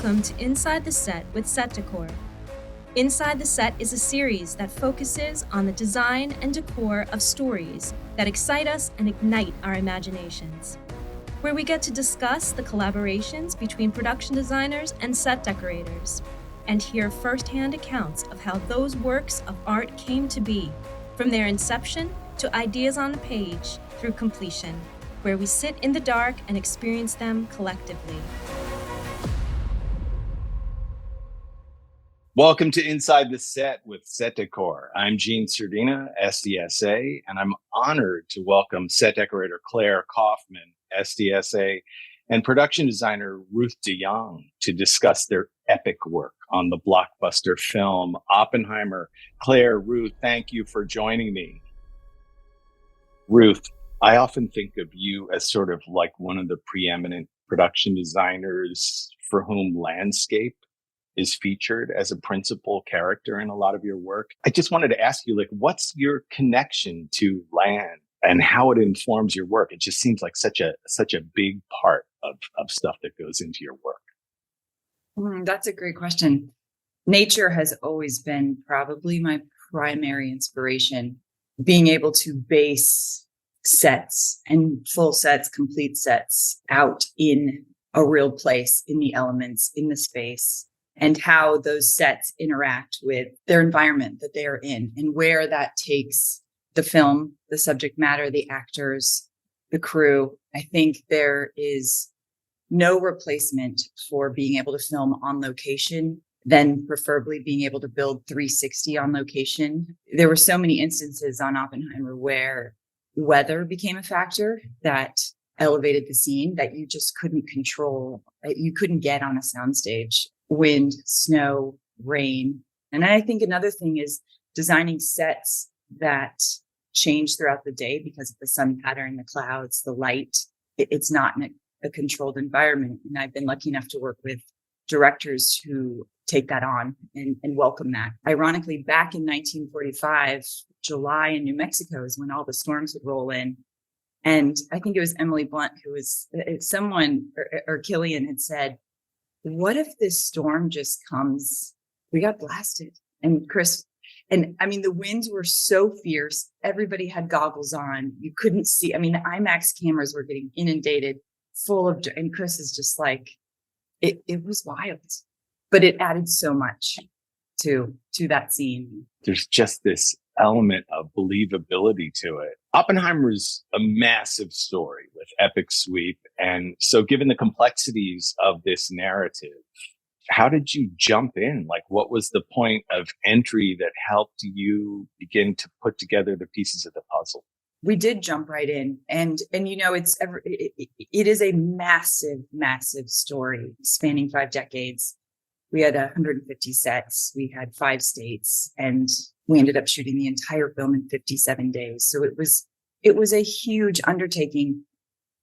Welcome to Inside the Set with Set Decor. Inside the Set is a series that focuses on the design and decor of stories that excite us and ignite our imaginations, where we get to discuss the collaborations between production designers and set decorators, and hear firsthand accounts of how those works of art came to be, from their inception to ideas on the page through completion, where we sit in the dark and experience them collectively. Welcome to Inside the Set with Set Decor. I'm Serdena SDSA, and I'm honored to welcome set decorator Claire Kaufman SDSA and production designer Ruth De Jong to discuss their epic work on the blockbuster film Oppenheimer. Claire, Ruth, thank you for joining me. Ruth, I often think of you as sort of like one of the preeminent production designers for whom landscape is featured as a principal character in a lot of your work. I just wanted to ask you, what's your connection to land and how it informs your work? It just seems like such a big part of stuff that goes into your work. That's a great question. Nature has always been probably my primary inspiration. Being able to base sets and full sets, complete sets out in a real place, in the elements, in the space, and how those sets interact with their environment that they are in and where that takes the film, the subject matter, the actors, the crew. I think there is no replacement for being able to film on location, then preferably being able to build 360 on location. There were so many instances on Oppenheimer where weather became a factor that elevated the scene that you just couldn't control, that you couldn't get on a soundstage. Wind, snow, rain. And I think another thing is designing sets that change throughout the day because of the sun pattern, the clouds, the light. It's not in a controlled environment. And I've been lucky enough to work with directors who take that on and welcome that. Ironically, back in 1945, July in New Mexico is when all the storms would roll in. And I think it was Emily Blunt who was someone or Killian had said, what if this storm just comes? We got blasted. And Chris, and I mean, the winds were so fierce. Everybody had goggles on. You couldn't see. I mean, the IMAX cameras were getting inundated full of, and Chris is just like, it was wild, but it added so much to that scene. There's just this element of believability to it. Oppenheimer's a massive story with epic sweep. And so given the complexities of this narrative, how did you jump in? What was the point of entry that helped you begin to put together the pieces of the puzzle? We did jump right in. And it is a massive, massive story spanning 5 decades. We had 150 sets. We had 5 states, and we ended up shooting the entire film in 57 days. So it was a huge undertaking.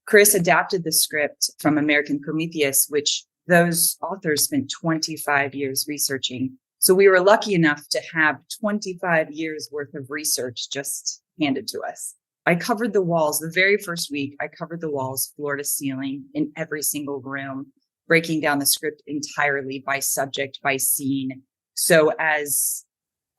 Chris adapted the script from American Prometheus, which those authors spent 25 years researching. So we were lucky enough to have 25 years worth of research just handed to us. I covered the walls. The very first week, I covered the walls floor to ceiling in every single room, breaking down the script entirely by subject, by scene. So as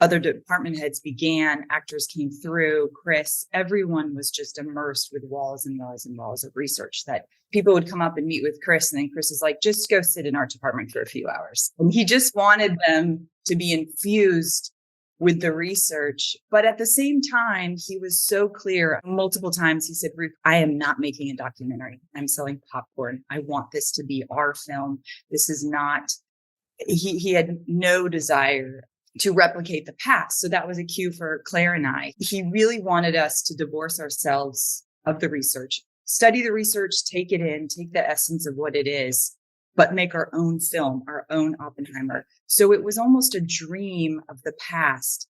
other department heads began, actors came through, Chris, everyone was just immersed with walls and walls and walls of research that people would come up and meet with Chris. And then Chris is like, just go sit in our department for a few hours. And he just wanted them to be infused with the research. But at the same time, he was so clear multiple times. He said, Ruth, I am not making a documentary. I'm selling popcorn. I want this to be our film. This is not, he had no desire to replicate the past. So that was a cue for Claire and I. He really wanted us to divorce ourselves of the research, study the research, take it in, take the essence of what it is, but make our own film, our own Oppenheimer. So it was almost a dream of the past,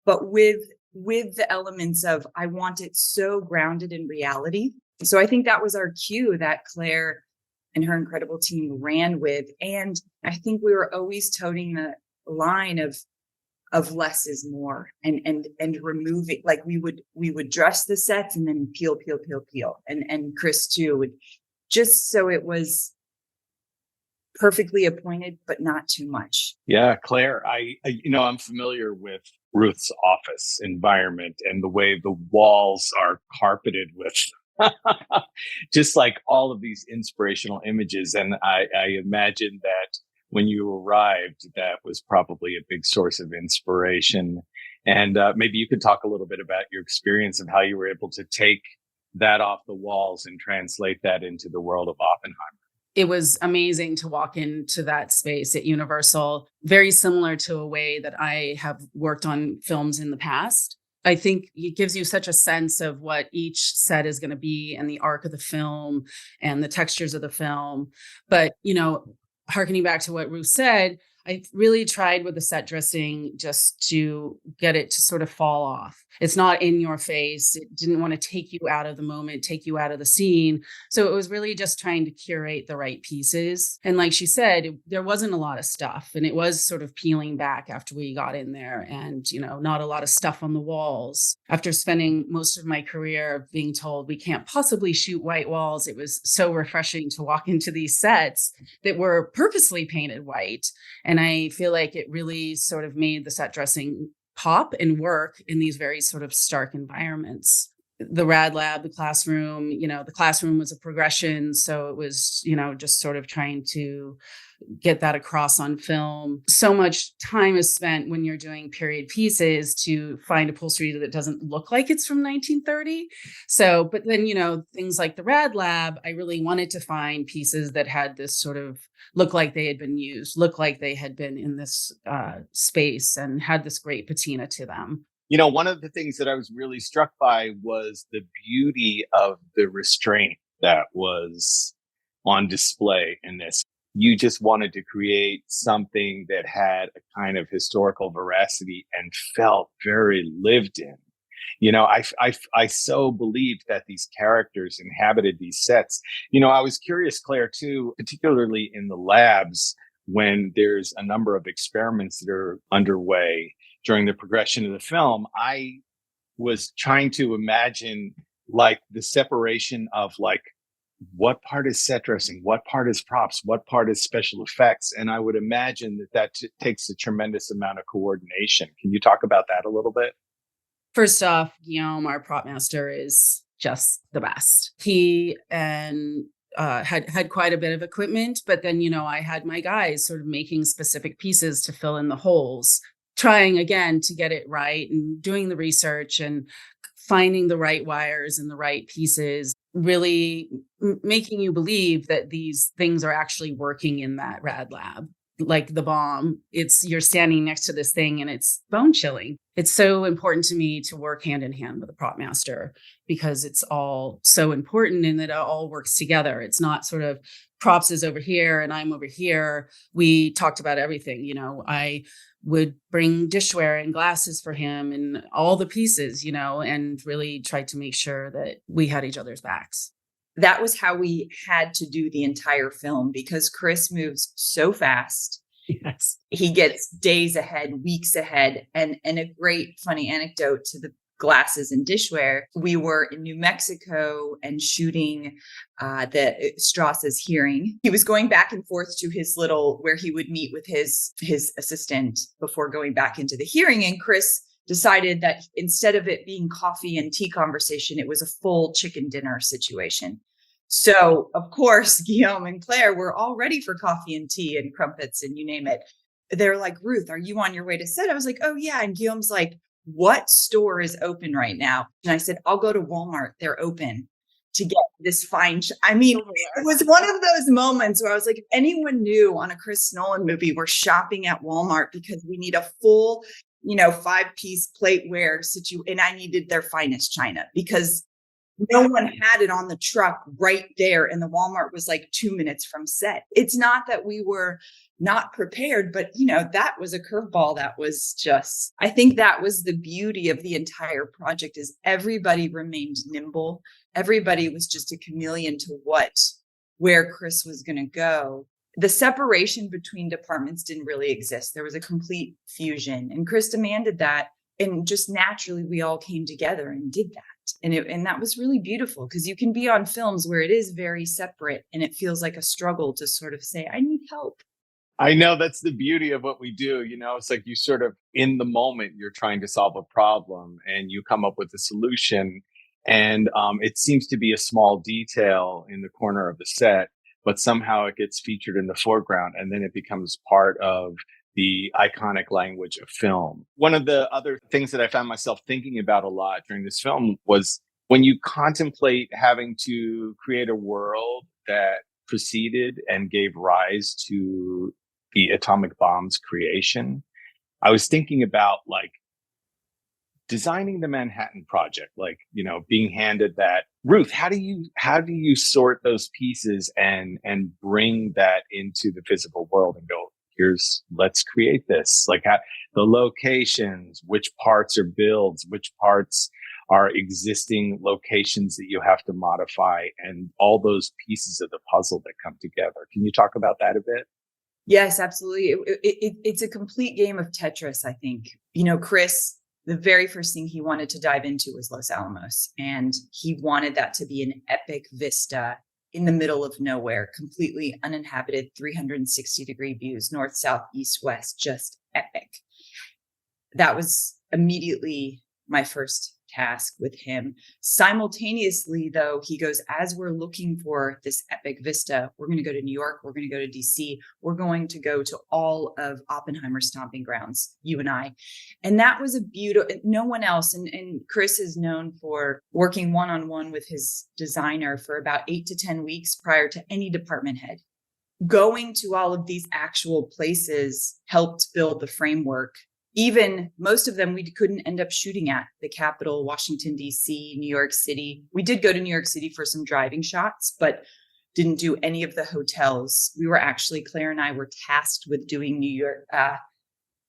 but with the elements of, I want it so grounded in reality. So I think that was our cue that Claire and her incredible team ran with. And I think we were always toting the line of less is more and removing, we would dress the sets and then peel. And Chris too would, just so it was perfectly appointed, but not too much. Yeah, Claire, I'm familiar with Ruth's office environment and the way the walls are carpeted with just like all of these inspirational images. And I imagine that when you arrived, that was probably a big source of inspiration. And maybe you could talk a little bit about your experience of how you were able to take that off the walls and translate that into the world of Oppenheimer. It was amazing to walk into that space at Universal, very similar to a way that I have worked on films in the past. I think it gives you such a sense of what each set is going to be and the arc of the film and the textures of the film. But, harkening back to what Ruth said, I really tried with the set dressing just to get it to sort of fall off. It's not in your face. It didn't want to take you out of the moment, take you out of the scene. So it was really just trying to curate the right pieces. And like she said, there wasn't a lot of stuff, and it was sort of peeling back after we got in there, and, not a lot of stuff on the walls. After spending most of my career being told we can't possibly shoot white walls, it was so refreshing to walk into these sets that were purposely painted white. And I feel like it really sort of made the set dressing pop and work in these very sort of stark environments. The rad lab, the classroom was a progression. So it was, just sort of trying to get that across on film. So much time is spent when you're doing period pieces to find upholstery that doesn't look like it's from 1930. So, but then, things like the rad lab, I really wanted to find pieces that had this sort of look like they had been used, look like they had been in this space and had this great patina to them. One of the things that I was really struck by was the beauty of the restraint that was on display in this. You just wanted to create something that had a kind of historical veracity and felt very lived in. I so believed that these characters inhabited these sets. I was curious, Claire, too, particularly in the labs when there's a number of experiments that are underway during the progression of the film. I was trying to imagine like the separation of like what part is set dressing, what part is props, what part is special effects. And I would imagine that takes a tremendous amount of coordination. Can you talk about that a little bit? First off, Guillaume, our prop master, is just the best. He and had quite a bit of equipment, but then, I had my guys sort of making specific pieces to fill in the holes, trying again to get it right and doing the research and finding the right wires and the right pieces, really making you believe that these things are actually working in that rad lab. Like the bomb, you're standing next to this thing and it's bone chilling. It's so important to me to work hand in hand with the prop master because it's all so important and that it all works together. It's not sort of props is over here and I'm over here. We talked about everything. I would bring dishware and glasses for him and all the pieces, and really tried to make sure that we had each other's backs. That was how we had to do the entire film because Chris moves so fast. Yes. He gets days ahead, weeks ahead. And a great funny anecdote to the glasses and dishware. We were in New Mexico and shooting the Strauss's hearing. He was going back and forth to his where he would meet with his assistant before going back into the hearing. And Chris decided that instead of it being coffee and tea conversation, it was a full chicken dinner situation. So, of course, Guillaume and Claire were all ready for coffee and tea and crumpets and you name it. They're like, Ruth, are you on your way to set? I was like, oh, yeah. And Guillaume's like, what store is open right now? And I said, I'll go to Walmart. They're open to get this fine. It was one of those moments where I was like, if anyone knew on a Chris Nolan movie, we're shopping at Walmart because we need a full 5-piece plateware situation. And I needed their finest china because no one had it on the truck right there. And the Walmart was like 2 minutes from set. It's not that we were not prepared, but that was a curveball. That was just, I think that was the beauty of the entire project is everybody remained nimble. Everybody was just a chameleon to where Chris was going to go. The separation between departments didn't really exist. There was a complete fusion and Chris demanded that. And just naturally, we all came together and did that. And that was really beautiful because you can be on films where it is very separate and it feels like a struggle to sort of say, I need help. I know that's the beauty of what we do. It's like you sort of in the moment, you're trying to solve a problem and you come up with a solution. And it seems to be a small detail in the corner of the set, but somehow it gets featured in the foreground and then it becomes part of the iconic language of film. One of the other things that I found myself thinking about a lot during this film was when you contemplate having to create a world that preceded and gave rise to the atomic bomb's creation, I was thinking about like designing the Manhattan Project, like, being handed that. Ruth, how do you sort those pieces and bring that into the physical world and go, let's create this, like the locations, which parts are builds, which parts are existing locations that you have to modify, and all those pieces of the puzzle that come together. Can you talk about that a bit? Yes, absolutely. It's a complete game of Tetris, I think. Chris, the very first thing he wanted to dive into was Los Alamos, and he wanted that to be an epic vista in the middle of nowhere, completely uninhabited, 360-degree views, north, south, east, west, just epic. That was immediately my first task with him. Simultaneously, though, he goes, as we're looking for this epic vista, we're going to go to New York, we're going to go to DC, we're going to go to all of Oppenheimer's stomping grounds, you and I. And that was a beautiful, no one else. And Chris is known for working one-on-one with his designer for about 8 to 10 weeks prior to any department head. Going to all of these actual places helped build the framework. Even most of them we couldn't end up shooting at: the Capitol, Washington, D.C., New York City. We did go to New York City for some driving shots, but didn't do any of the hotels. We were actually, Claire and I were tasked with doing New York,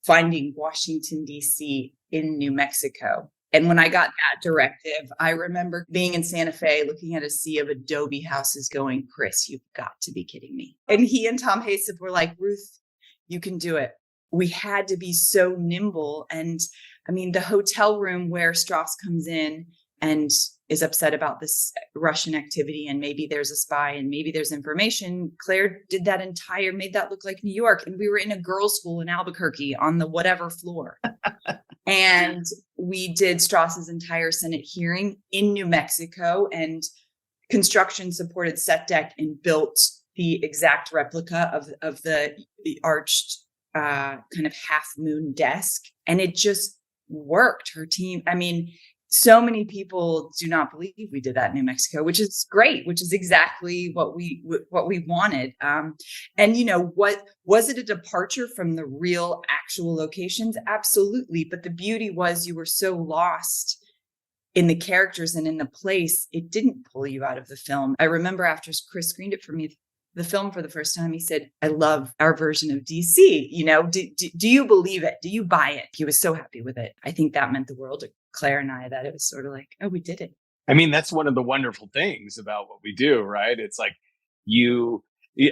finding Washington, D.C. in New Mexico. And when I got that directive, I remember being in Santa Fe, looking at a sea of adobe houses going, Chris, you've got to be kidding me. And he and Tom Haysop were like, Ruth, you can do it. We had to be so nimble. And I mean, the hotel room where Strauss comes in and is upset about this Russian activity, and maybe there's a spy and maybe there's information. Claire did made that look like New York. And we were in a girls' school in Albuquerque on the whatever floor. And we did Strauss's entire Senate hearing in New Mexico, and construction supported set deck and built the exact replica of the arched kind of half moon desk. And it just worked. Her team, I mean, so many people do not believe we did that in New Mexico, which is great, which is exactly what we wanted. And what was it, a departure from the real actual locations? Absolutely. But the beauty was you were so lost in the characters and in the place, it didn't pull you out of the film. I remember after Chris screened it for me, the film for the first time, he said, I love our version of DC. Do you believe it? Do you buy it? He was so happy with it. I think that meant the world to Claire and I, that it was sort of like, oh, we did it. I mean, that's one of the wonderful things about what we do, right? It's like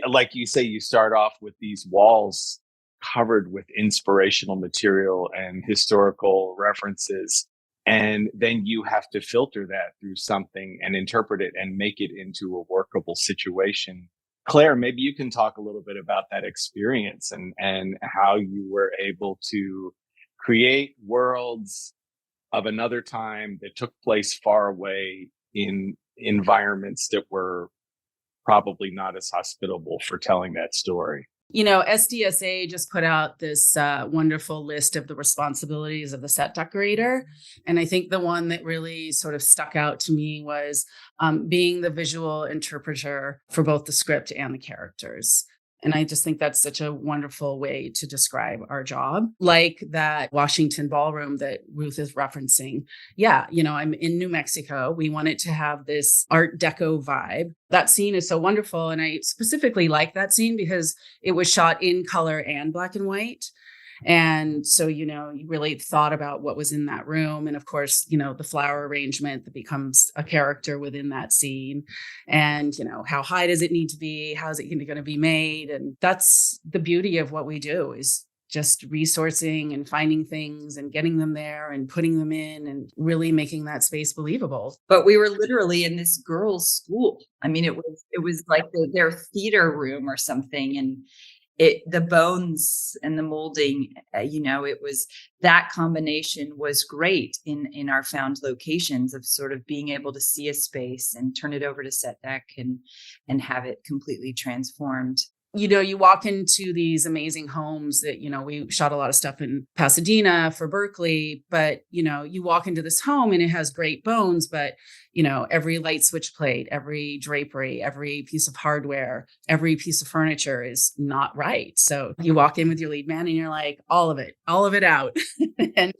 like you say, you start off with these walls covered with inspirational material and historical references. And then you have to filter that through something and interpret it and make it into a workable situation. Claire, maybe you can talk a little bit about that experience and how you were able to create worlds of another time that took place far away in environments that were probably not as hospitable for telling that story. SDSA just put out this wonderful list of the responsibilities of the set decorator. And I think the one that really sort of stuck out to me was being the visual interpreter for both the script and the characters. And I just think that's such a wonderful way to describe our job. Like that Washington ballroom that Ruth is referencing. Yeah, I'm in New Mexico. We wanted to have this Art Deco vibe. That scene is so wonderful. And I specifically like that scene because it was shot in color and black and white. And so, you really thought about what was in that room. And of course, the flower arrangement that becomes a character within that scene. And, how high does it need to be? How is it going to be made? And that's the beauty of what we do, is just resourcing and finding things and getting them there and putting them in and really making that space believable. But we were literally in this girls' school. I mean, it was like their theater room or something, and the bones and the molding, it was, that combination was great in our found locations of sort of being able to see a space and turn it over to set deck and have it completely transformed. You walk into these amazing homes that, we shot a lot of stuff in Pasadena for Berkeley, but, you walk into this home and it has great bones, but, every light switch plate, every drapery, every piece of hardware, every piece of furniture is not right. So you walk in with your lead man and you're like, all of it out. And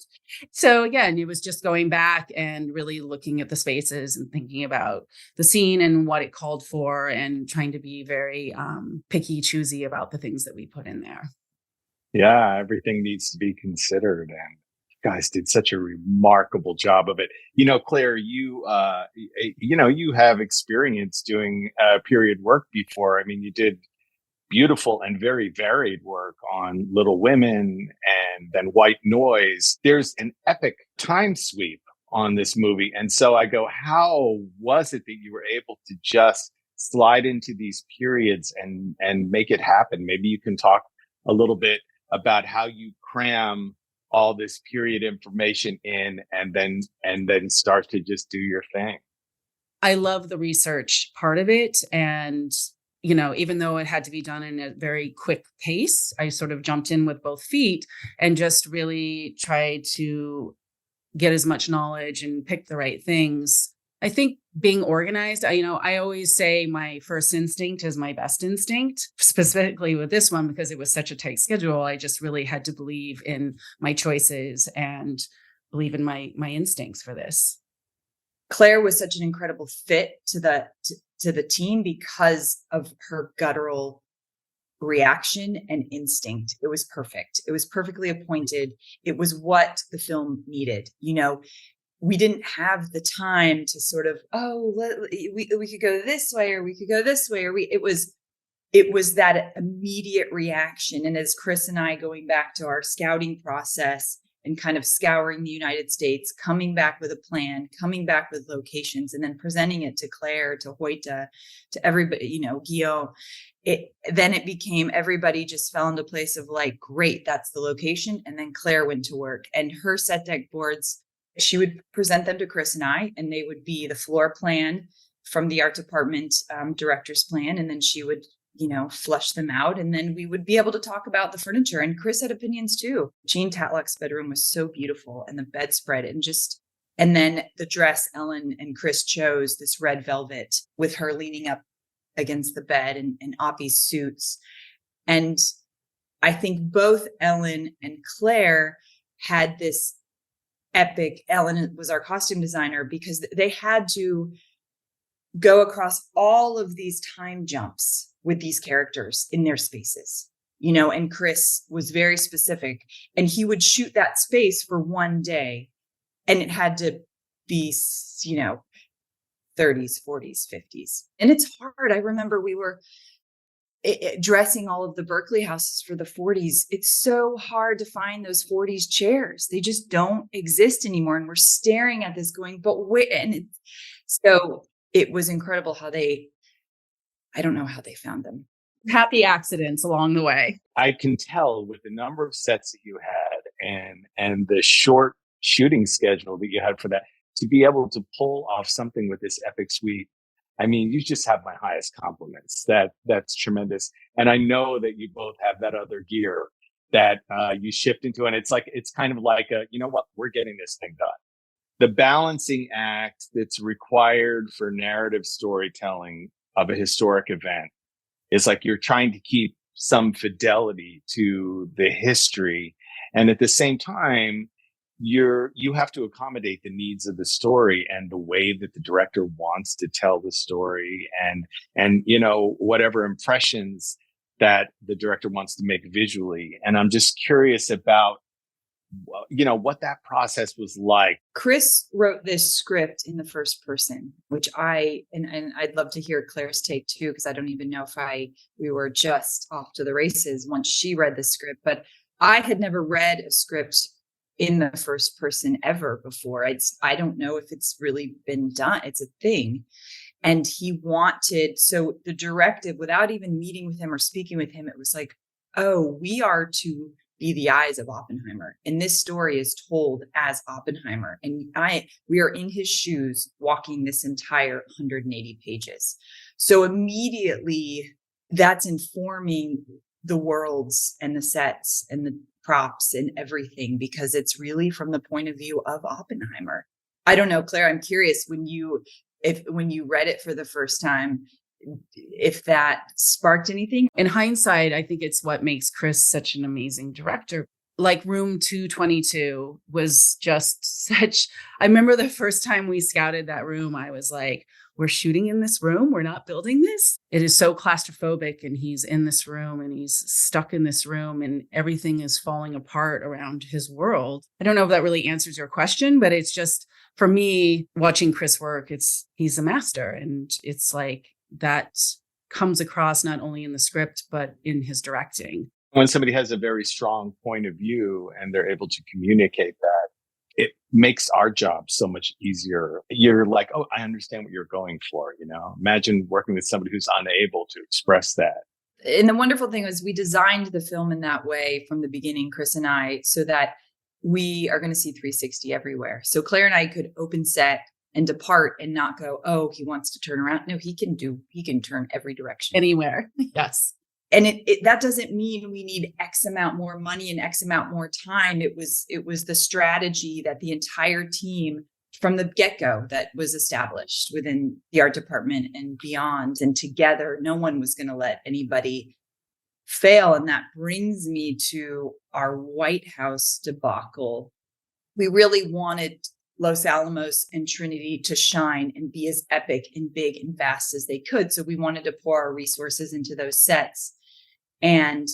so again, it was just going back and really looking at the spaces and thinking about the scene and what it called for and trying to be very picky, choosy about the things that we put in there. Yeah, everything needs to be considered, and you guys did such a remarkable job of it. Claire, you have experience doing period work before. I mean, you did beautiful and very varied work on Little Women and then White Noise. There's an epic time sweep on this movie. And so I go, how was it that you were able to just slide into these periods and make it happen? Maybe you can talk a little bit about how you cram all this period information in and then start to just do your thing. I love the research part of it. And even though it had to be done in a very quick pace, I sort of jumped in with both feet and just really tried to get as much knowledge and pick the right things. I think being organized, I always say my first instinct is my best instinct, specifically with this one, because it was such a tight schedule. I just really had to believe in my choices and believe in my instincts for this. Claire was such an incredible fit to the team because of her guttural reaction and instinct. It was perfect. It was perfectly appointed. It was what the film needed. We didn't have the time to sort of, we could go this way or we could go this way, or it was that immediate reaction. And as Chris and I, going back to our scouting process and kind of scouring the United States, coming back with a plan, coming back with locations, and then presenting it to Claire, to Hoyta, to everybody, Guillaume, then it became, everybody just fell into place of like, great, that's the location. And then Claire went to work, and her set deck boards, she would present them to Chris and I, and they would be the floor plan from the art department director's plan. And then she would, flush them out. And then we would be able to talk about the furniture. And Chris had opinions too. Jean Tatlock's bedroom was so beautiful, and the bedspread, and then the dress Ellen and Chris chose, this red velvet with her leaning up against the bed, and Oppie's suits. And I think both Ellen and Claire had this epic. Ellen was our costume designer because they had to go across all of these time jumps with these characters in their spaces, and Chris was very specific, and he would shoot that space for one day, and it had to be, 30s, 40s, 50s. And it's hard. I remember we were dressing all of the Berkeley houses for the 40s. It's so hard to find those 40s chairs. They just don't exist anymore. And we're staring at this going, but wait. So it was incredible how I don't know how they found them. Happy accidents along the way. I can tell with the number of sets that you had and the short shooting schedule that you had for that, to be able to pull off something with this epic suite. I mean, you just have my highest compliments. That's tremendous. And I know that you both have that other gear that you shift into, and it's kind of like we're getting this thing done. The balancing act that's required for narrative storytelling of a historic event is like you're trying to keep some fidelity to the history, and at the same time, you have to accommodate the needs of the story and the way that the director wants to tell the story, and whatever impressions that the director wants to make visually. And I'm just curious about what that process was like. Chris wrote this script in the first person, which and I'd love to hear Claire's take too, because I don't even know if we were just off to the races once she read the script, but I had never read a script in the first person ever before. I don't know if it's really been done. It's a thing. And he wanted, so the directive, without even meeting with him or speaking with him, it was like, oh, we are to be the eyes of Oppenheimer. And this story is told as Oppenheimer. And we are in his shoes walking this entire 180 pages. So immediately that's informing the worlds and the sets and the props and everything, because it's really from the point of view of Oppenheimer. I don't know, Claire, I'm curious when you read it for the first time, if that sparked anything. In hindsight, I think it's what makes Chris such an amazing director. Like Room 222 was just such, I remember the first time we scouted that room, I was like, we're shooting in this room. We're not building this. It is so claustrophobic, and he's in this room and he's stuck in this room and everything is falling apart around his world. I don't know if that really answers your question, but it's just, for me, watching Chris work, he's a master. And it's like that comes across not only in the script, but in his directing. When somebody has a very strong point of view and they're able to communicate that, it makes our job so much easier. You're like, oh, I understand what you're going for. Imagine working with somebody who's unable to express that. And the wonderful thing was we designed the film in that way from the beginning, Chris and I, so that we are going to see 360 everywhere. So Claire and I could open set and depart and not go, oh, he wants to turn around. No, he can turn every direction. Anywhere. Yes. And that doesn't mean we need X amount more money and X amount more time. It was the strategy that the entire team from the get-go that was established within the art department and beyond. And together, no one was going to let anybody fail. And that brings me to our White House debacle. We really wanted Los Alamos and Trinity to shine and be as epic and big and vast as they could. So we wanted to pour our resources into those sets. And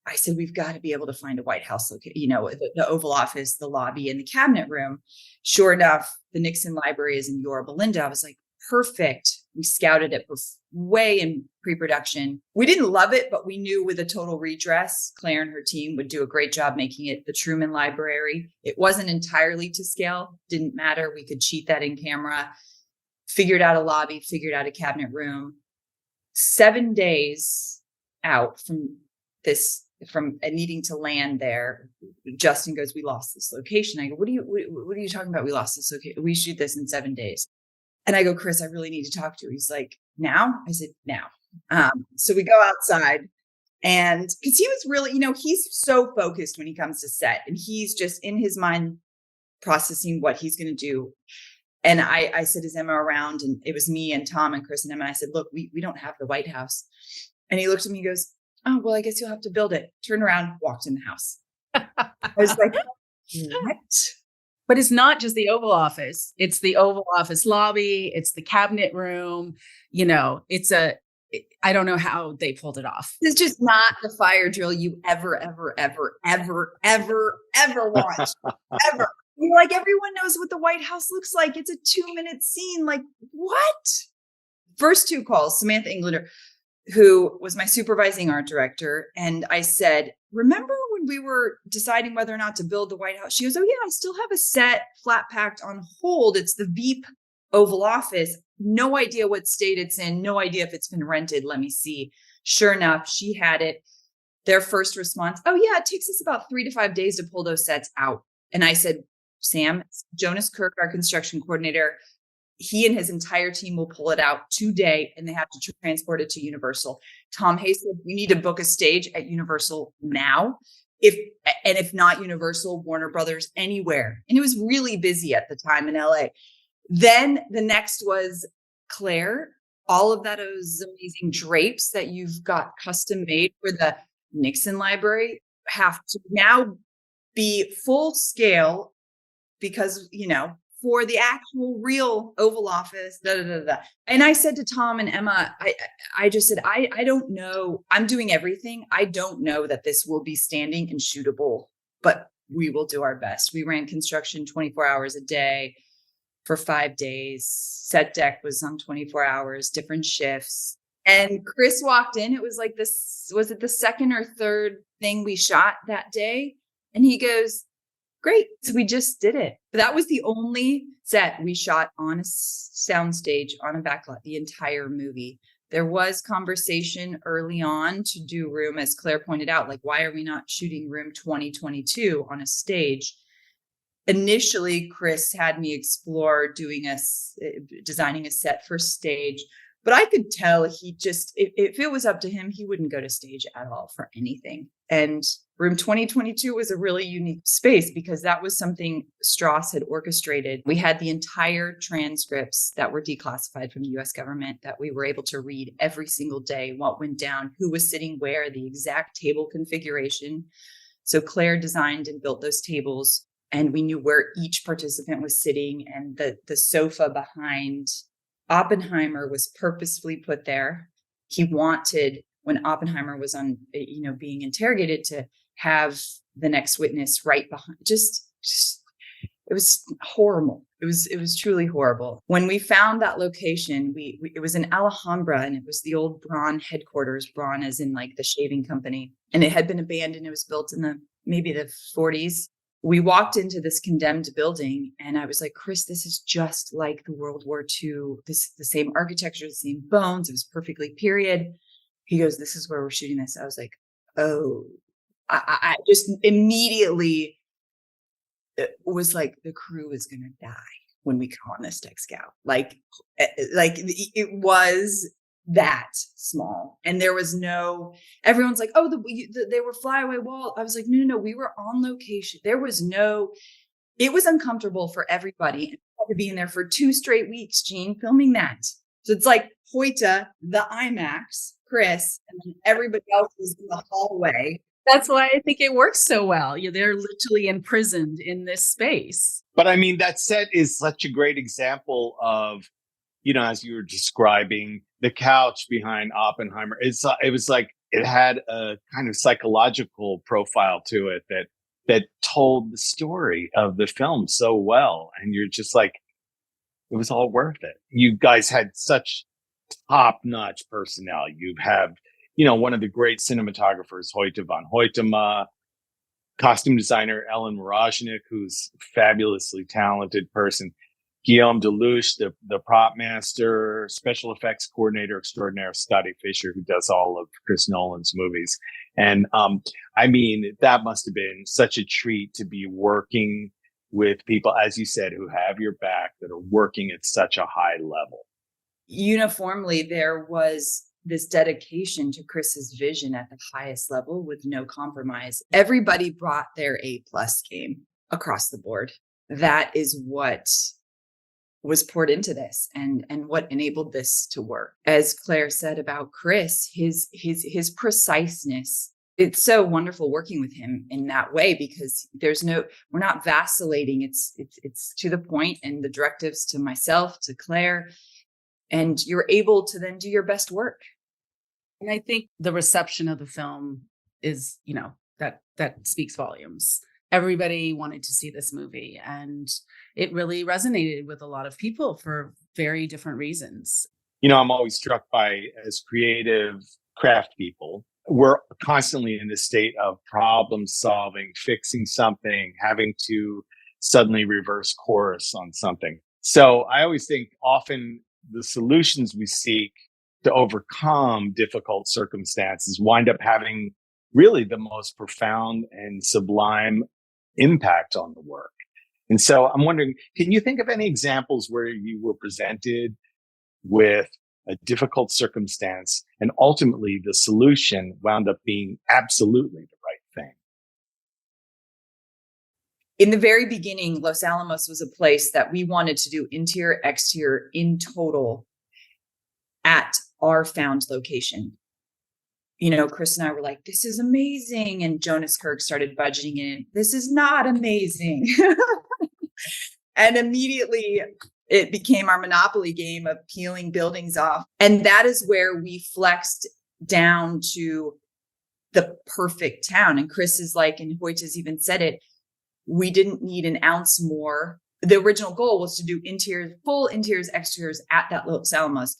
I said, we've got to be able to find a White House location, the Oval Office, the lobby, and the cabinet room. Sure enough, the Nixon Library is in Yorba Linda. I was like, perfect. We scouted it way in pre-production. We didn't love it, but we knew with a total redress, Claire and her team would do a great job making it the Truman Library. It wasn't entirely to scale. Didn't matter. We could cheat that in camera. Figured out a lobby, figured out a cabinet room. 7 days out from needing to land there, Justin goes, we lost this location. I go, what are you talking about? We lost this location. We shoot this in 7 days. And I go, Chris, I really need to talk to you. He's like, now? I said, now. So we go outside, and because he was really, he's so focused when he comes to set, and he's just in his mind processing what he's going to do. And I said, is Emma around? And it was me and Tom and Chris and Emma. And I said, look, we don't have the White House. And he looked at me and goes, oh, well, I guess you'll have to build it. Turned around, walked in the house. I was like, what? But it's not just the Oval Office. It's the Oval Office lobby. It's the cabinet room. I don't know how they pulled it off. It's just not the fire drill you ever watch. Ever. Like, everyone knows what the White House looks like. It's a 2-minute scene. Like, what? First 2 calls, Samantha Englander, who was my supervising art director. And I said, remember when we were deciding whether or not to build the White House? She goes, oh yeah, I still have a set flat packed on hold. It's the Veep Oval Office. No idea what state it's in. No idea if it's been rented. Let me see. Sure enough, she had it. Their first response, oh yeah, it takes us about 3 to 5 days to pull those sets out. And I said, Sam, Jonas Kirk, our construction coordinator, he and his entire team will pull it out today, and they have to transport it to Universal. Tom Hayes said, you need to book a stage at Universal now. If not Universal, Warner Brothers, anywhere. And it was really busy at the time in LA. Then the next was, Claire, all of those amazing drapes that you've got custom made for the Nixon Library have to now be full scale because, for the actual real Oval Office, And I said to Tom and Emma, I just said, I don't know. I'm doing everything. I don't know that this will be standing and shootable, but we will do our best. We ran construction 24 hours a day for 5 days. Set deck was on 24 hours, different shifts. And Chris walked in. It was like this, was it the second or third thing we shot that day? And he goes, great. So we just did it. But that was the only set we shot on a soundstage on a backlot, the entire movie. There was conversation early on to do room, as Claire pointed out, like, why are we not shooting room 2022 on a stage? Initially, Chris had me explore designing a set for stage, but I could tell he just, if it was up to him, he wouldn't go to stage at all for anything. And room 2022 was a really unique space because that was something Strauss had orchestrated. We had the entire transcripts that were declassified from the US government that we were able to read every single day, what went down, who was sitting where, the exact table configuration. So Claire designed and built those tables, and we knew where each participant was sitting, and the sofa behind Oppenheimer was purposefully put there. He wanted, when Oppenheimer was on, being interrogated, to have the next witness right behind. Just it was horrible. It was truly horrible. When we found that location, it was in Alhambra, and it was the old Braun headquarters. Braun as in like the shaving company, and it had been abandoned. It was built in maybe the 40s. We walked into this condemned building, and I was like, Chris, this is just like the World War II. This the same architecture, the same bones. It was perfectly period. He goes, this is where we're shooting this. I was like, oh, I just immediately was like, the crew is going to die when we come on this tech scout. Like it was that small. And there was everyone's like, oh, they were flyaway wall. I was like, no, we were on location. It was uncomfortable for everybody. And I had to be in there for 2 straight weeks, Gene, filming that. So it's like Hoyta, the IMAX, Chris, and then everybody else was in the hallway. That's why I think it works so well. They're literally imprisoned in this space. But I mean, that set is such a great example of, as you were describing, the couch behind Oppenheimer. It was like it had a kind of psychological profile to it that told the story of the film so well. And you're just like, it was all worth it. You guys had such top-notch personnel. You have, one of the great cinematographers, Hoyta von Hoytema, costume designer Ellen Morozhnik, who's a fabulously talented person, Guillaume Delouche, the prop master, special effects coordinator extraordinaire, Scotty Fisher, who does all of Chris Nolan's movies. And I mean, that must have been such a treat to be working with people, as you said, who have your back, that are working at such a high level. Uniformly, there was this dedication to Chris's vision at the highest level with no compromise. Everybody brought their A+ game across the board. That is what was poured into this and what enabled this to work. As Claire said about Chris, his preciseness, it's so wonderful working with him in that way, because we're not vacillating. It's to the point, and the directives to myself, to Claire, and you're able to then do your best work. And I think the reception of the film is, that speaks volumes. Everybody wanted to see this movie, and it really resonated with a lot of people for very different reasons. I'm always struck by, as creative craft people, we're constantly in this state of problem solving, fixing something, having to suddenly reverse course on something. So I always think often the solutions we seek to overcome difficult circumstances wind up having really the most profound and sublime impact on the work. And so I'm wondering, can you think of any examples where you were presented with a difficult circumstance and ultimately the solution wound up being absolutely the right thing? In the very beginning, Los Alamos was a place that we wanted to do interior, exterior in total at our found location. Chris and I were like, this is amazing. And Jonas Kirk started budgeting in. This is not amazing. And immediately it became our Monopoly game of peeling buildings off. And that is where we flexed down to the perfect town. And Chris is like, and Hoyta's even said it, we didn't need an ounce more. The original goal was to do full interiors, exteriors at that Los Alamos.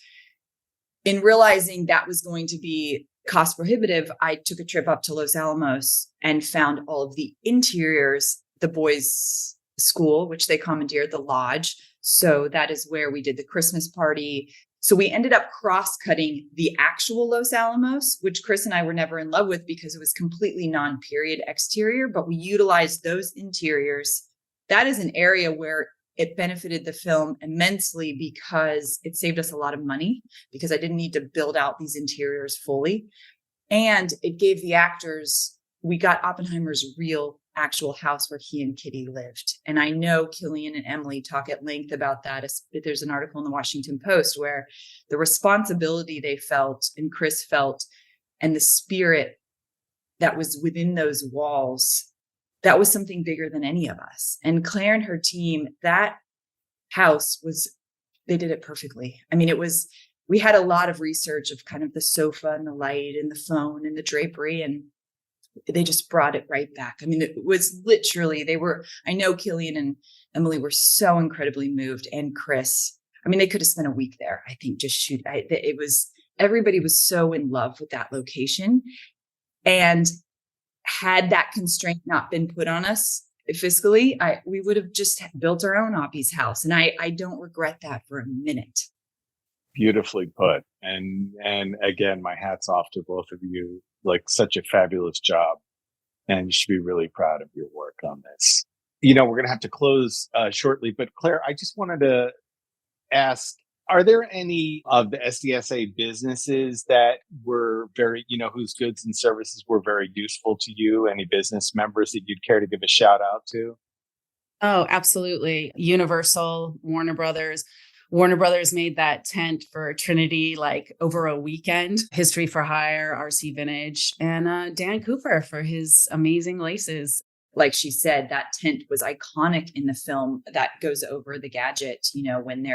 in realizing that was going to be cost prohibitive, I took a trip up to Los Alamos and found all of the interiors, the boys' school, which they commandeered, the lodge. So that is where we did the Christmas party. So we ended up cross-cutting the actual Los Alamos, which Chris and I were never in love with because it was completely non-period exterior, but we utilized those interiors. That is an area where it benefited the film immensely because it saved us a lot of money because I didn't need to build out these interiors fully. And it gave the actors, we got Oppenheimer's real actual house where he and Kitty lived. And I know Killian and Emily talk at length about that. There's an article in the Washington Post where the responsibility they felt and Chris felt and the spirit that was within those walls, that was something bigger than any of us. And Claire and her team, that house they did it perfectly. I mean, we had a lot of research of kind of the sofa and the light and the phone and the drapery, and they just brought it right back. I mean, it was literally, I know Killian and Emily were so incredibly moved, and Chris. I mean, they could have spent a week there, I think, just shoot. Everybody was so in love with that location. And had that constraint not been put on us fiscally, we would have just built our own Oppie's house. And I don't regret that for a minute. Beautifully put. And again, my hat's off to both of you. Like, such a fabulous job. And you should be really proud of your work on this. We're going to have to close shortly, but Claire, I just wanted to ask, are there any of the SDSA businesses that were very, whose goods and services were very useful to you? Any business members that you'd care to give a shout out to? Oh, absolutely. Universal, Warner Brothers. Warner Brothers made that tent for Trinity like over a weekend. History for Hire, RC Vintage, and Dan Cooper for his amazing laces. Like she said, that tent was iconic in the film. That goes over the gadget, when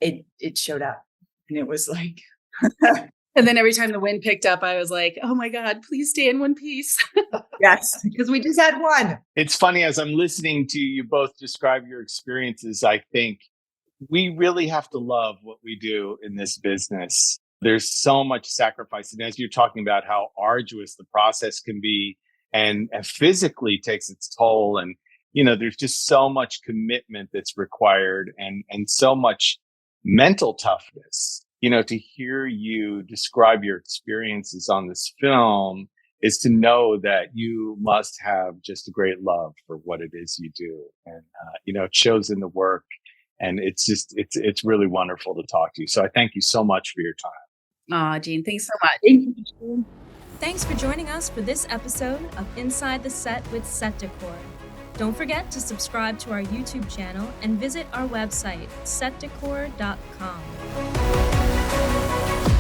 and it showed up, and it was like. And then every time the wind picked up, I was like, oh my God, please stay in one piece. Yes, because we just had one. It's funny, as I'm listening to you both describe your experiences, I think we really have to love what we do in this business. There's so much sacrifice. And as you're talking about how arduous the process can be and physically takes its toll. And, there's just so much commitment that's required and so much mental toughness. To hear you describe your experiences on this film is to know that you must have just a great love for what it is you do. And, it shows in the work. And it's really wonderful to talk to you. So I thank you so much for your time. Jean, thanks so much. Thank you. Thanks for joining us for this episode of Inside the Set with Set Decor. Don't forget to subscribe to our YouTube channel and visit our website, setdecor.com.